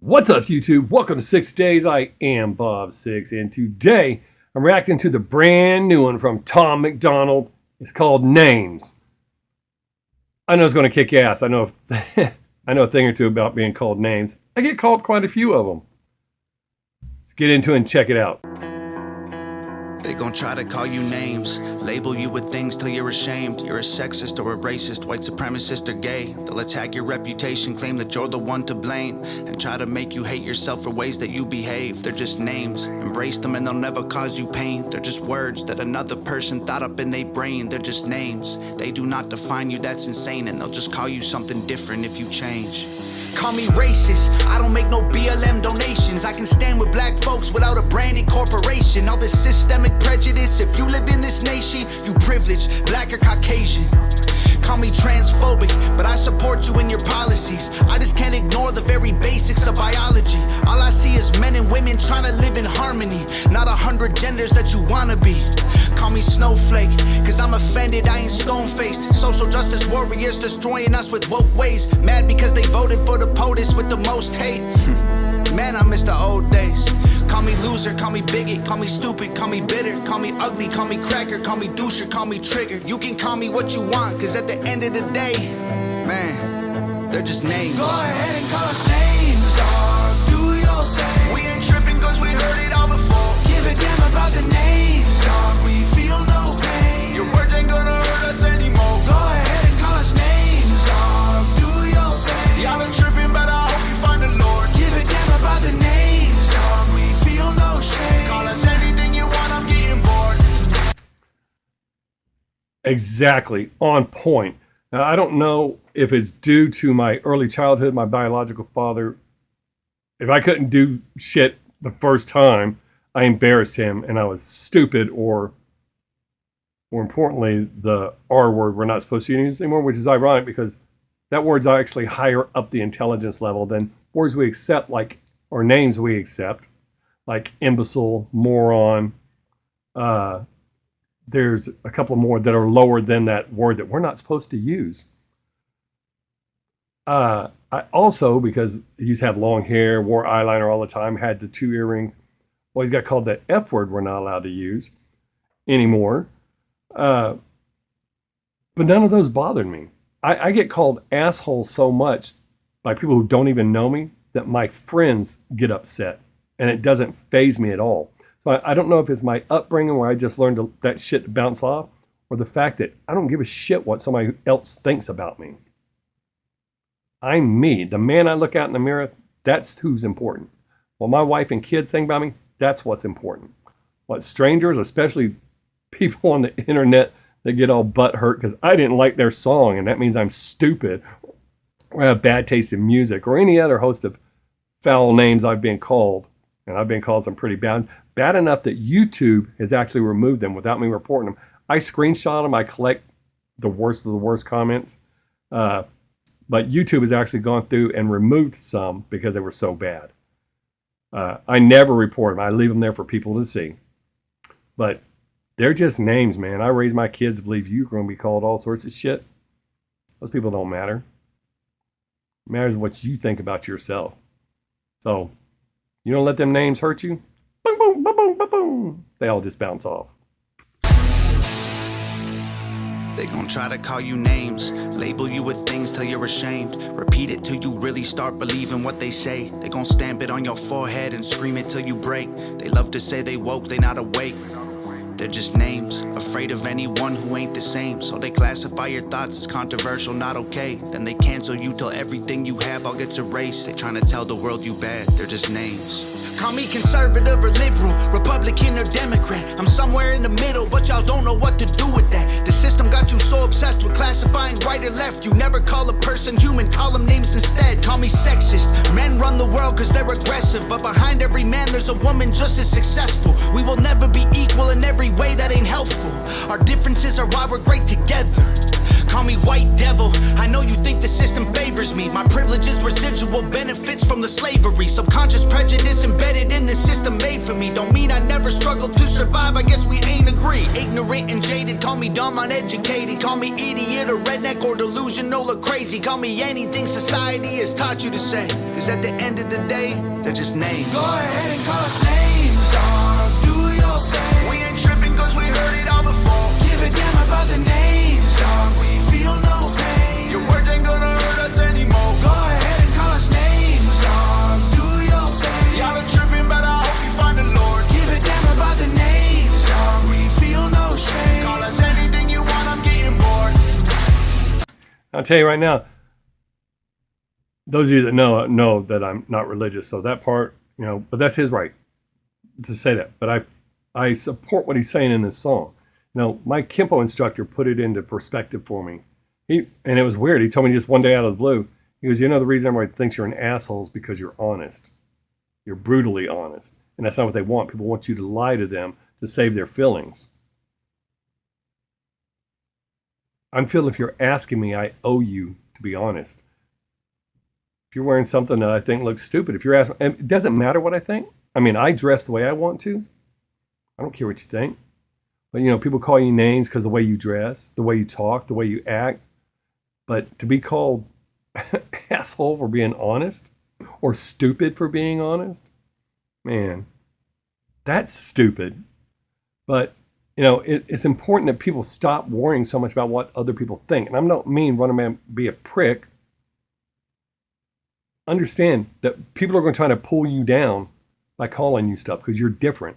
What's up, YouTube? Welcome to Sixx Daze. I am Bob Sixx, and today I'm reacting to the brand new one from MacDonald. It's called Names. I know it's going to kick ass. I know I know a thing or two about being called names. I get called quite a few of them. Let's get into it and check it out. They gon' try to call you names, label you with things till you're ashamed. You're a sexist or a racist, white supremacist or gay. They'll attack your reputation, claim that you're the one to blame, and try to make you hate yourself for ways that you behave. They're just names, embrace them and they'll never cause you pain. They're just words that another person thought up in their brain. They're just names, they do not define you, that's insane. And they'll just call you something different if you change. Call me racist, I don't make no BLM donations. I can stand with black folks without a branded corporation. All this systemic prejudice, if you live in this nation, you privileged, black or Caucasian. Call me transphobic, but I support you in your policies. I just can't ignore the very basics of biology. All I see is men and women trying to live in harmony, not 100 genders that you wanna be. Call me snowflake, cause I'm offended, I ain't stone-faced. Social justice warriors destroying us with woke ways. Mad because they voted for the POTUS with the most hate. Man, I miss the old days. Call me loser, call me bigot, call me stupid, call me bitter, call me ugly, call me cracker, call me doucher, call me triggered. You can call me what you want, cause at the end of the day, man, they're just names. Go ahead and call us names, dog. Do your thing. We ain't tripping cause we heard it all before. Give a damn about the names, dog. We feel no pain. Your words ain't gonna hurt us anymore. Go ahead and call us names, dog. Do your thing. Y'all are tripping, but I hope you find the Lord. Give a damn about the names, dog. We feel no shame. Call us anything you want, I'm getting bored. Exactly, on point. Now, I don't know if it's due to my early childhood, my biological father. If I couldn't do shit the first time, I embarrassed him and I was stupid, or more importantly, the R word we're not supposed to use anymore, which is ironic because that word's actually higher up the intelligence level than words we accept, like, or names we accept, like imbecile, moron. There's a couple more that are lower than that word that we're not supposed to use. I also, because he used to have long hair, wore eyeliner all the time, had the 2 earrings, always got called that F word we're not allowed to use anymore. But none of those bothered me. I get called asshole so much by people who don't even know me that my friends get upset, and it doesn't faze me at all. So I don't know if it's my upbringing where I just learned that shit to bounce off, or the fact that I don't give a shit what somebody else thinks about me. I'm me. The man I look out in the mirror, that's who's important. What my wife and kids think about me, that's what's important. What strangers, especially people on the internet that get all butthurt because I didn't like their song and that means I'm stupid or have bad taste in music, or any other host of foul names I've been called. And I've been called some pretty bad enough that YouTube has actually removed them without me reporting them. I screenshot them. I collect the worst of the worst comments. But YouTube has actually gone through and removed some because they were so bad. I never report them. I leave them there for people to see. But they're just names, man. I raised my kids to believe you're going to be called all sorts of shit. Those people don't matter. It matters what you think about yourself. So, you don't let them names hurt you? Boom, boom, boom, boom, boom, boom. They all just bounce off. They gon' try to call you names, label you with things till you're ashamed. Repeat it till you really start believing what they say. They gon' stamp it on your forehead and scream it till you break. They love to say they woke, they not awake. They're just names, afraid of anyone who ain't the same. So they classify your thoughts as controversial, not okay. Then they cancel you till everything you have all gets erased. They trying to tell the world you bad, they're just names. Call me conservative or liberal, Republican or Democrat. I'm somewhere in the middle, but y'all don't know what to do with that. The system got you so obsessed with classifying right or left. You never call a person human, call them names instead. Call me sexist. Men run the world cause they're aggressive, but behind every man there's a woman just as successful. We will never be equal in every way that ain't helpful. Our differences are why we're great together. call me white devil. I know you think the system favors me. My privilege is residual benefits from the slavery. Subconscious prejudice embedded in the system made for me. Don't mean I never struggled to survive, I guess we ain't agree. Ignorant and jaded, call me dumb, uneducated. Call me idiot or redneck or delusional or crazy. Call me anything society has taught you to say. Cause at the end of the day, they're just names. Go ahead and call us names, dog. Do your thing. We ain't tripping cause we heard it all before. Give a damn about the names, dog. We feel no pain. Your words ain't gonna hurt us anymore. Go ahead and call us names, dog. Do your thing. Y'all are tripping, but I hope you find the Lord. Give a damn about the names, dog. We feel no shame. Call us anything you want, I'm getting bored. I'll tell you right now, those of you that know that I'm not religious, so that part, but that's his right to say that. But I support what he's saying in this song. My Kempo instructor put it into perspective for me. And it was weird. He told me just one day out of the blue, he goes, the reason everybody thinks you're an asshole is because you're honest. You're brutally honest. And that's not what they want. People want you to lie to them to save their feelings. I feel if you're asking me, I owe you to be honest. If you're wearing something that I think looks stupid, if you're asking, it doesn't matter what I think. I dress the way I want to. I don't care what you think. But, people call you names because the way you dress, the way you talk, the way you act. But to be called asshole for being honest or stupid for being honest, man, that's stupid. But, it's important that people stop worrying so much about what other people think. And I don't mean run around and be a prick. Understand that people are going to try to pull you down by calling you stuff because you're different.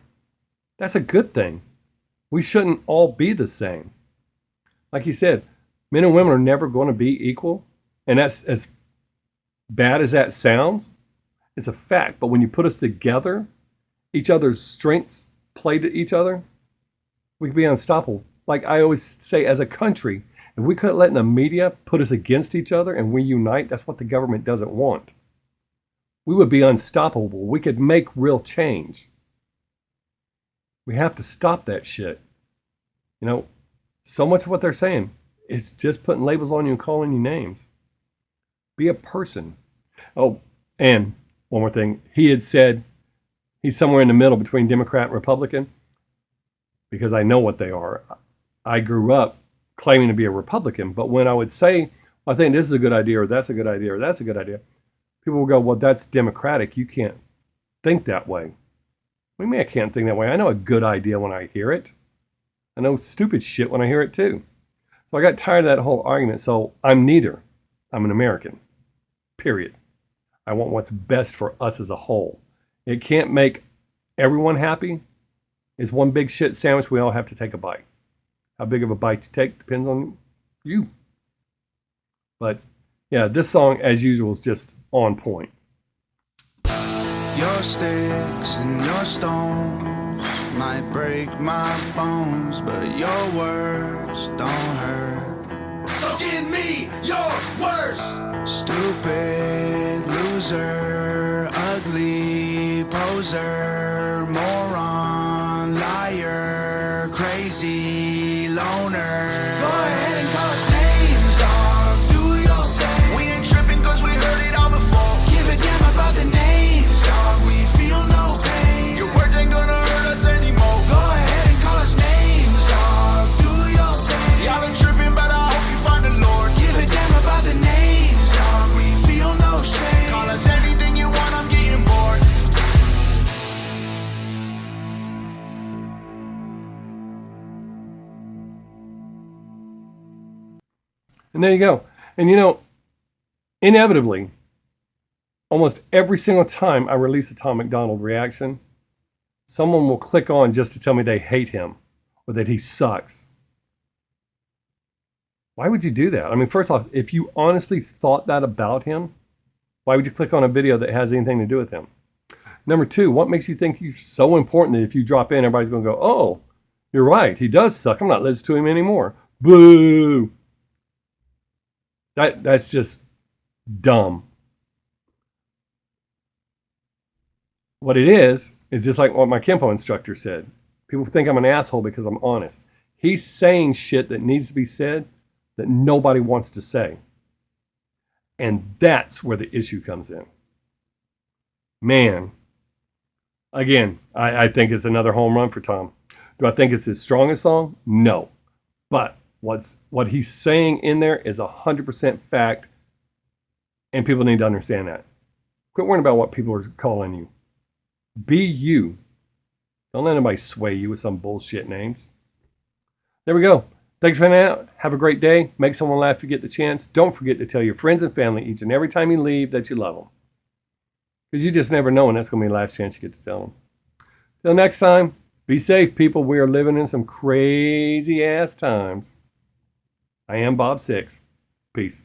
That's a good thing. We shouldn't all be the same. Like you said, men and women are never going to be equal. And that's as bad as that sounds. It's a fact. But when you put us together, each other's strengths play to each other, we can be unstoppable. Like I always say, as a country, if we couldn't let the media put us against each other and we unite, that's what the government doesn't want. We would be unstoppable. We could make real change. We have to stop that shit. So much of what they're saying is just putting labels on you and calling you names. Be a person. Oh, and one more thing. He had said he's somewhere in the middle between Democrat and Republican because I know what they are. I grew up claiming to be a Republican, but when I would say, I think this is a good idea, or that's a good idea, or that's a good idea, people will go, well, that's Democratic. You can't think that way. What do you mean I can't think that way? I know a good idea when I hear it. I know stupid shit when I hear it too. So I got tired of that whole argument. So I'm neither. I'm an American. Period. I want what's best for us as a whole. It can't make everyone happy. It's one big shit sandwich. We all have to take a bite. How big of a bite you take depends on you. But yeah, this song, as usual, is just on point. Your sticks and your stones might break my bones, but your words don't hurt. So give me your worst. Stupid loser, ugly poser, moron, liar, crazy loner. Go ahead and call us names, dog. Do your thing. We ain't tripping cause we heard it all before. Give a damn about the names, dog. We feel no pain. Your words ain't gonna hurt us anymore. Go ahead and call us names, dog. Do your thing. Y'all are tripping, but I hope you find the Lord. Give a damn about the names, dog. We feel no shame. Call us anything you want, I'm getting bored. And there you go. And inevitably, almost every single time I release a Tom MacDonald reaction, someone will click on just to tell me they hate him or that he sucks. Why would you do that? First off, if you honestly thought that about him, why would you click on a video that has anything to do with him? Number two, what makes you think he's so important that if you drop in, everybody's going to go, oh, you're right, he does suck. I'm not listening to him anymore. Boo! That's just dumb. What it is just like what my Kempo instructor said. People think I'm an asshole because I'm honest. He's saying shit that needs to be said that nobody wants to say. And that's where the issue comes in. Man, again, I think it's another home run for Tom. Do I think it's his strongest song? No. But what he's saying in there is 100% fact, and people need to understand that. Quit worrying about what people are calling you. Be you. Don't let anybody sway you with some bullshit names. There we go. Thanks for hanging out. Have a great day. Make someone laugh if you get the chance. Don't forget to tell your friends and family each and every time you leave that you love them. Because you just never know, and that's going to be the last chance you get to tell them. Till next time, be safe, people. We are living in some crazy ass times. I am Bob Sixx. Peace.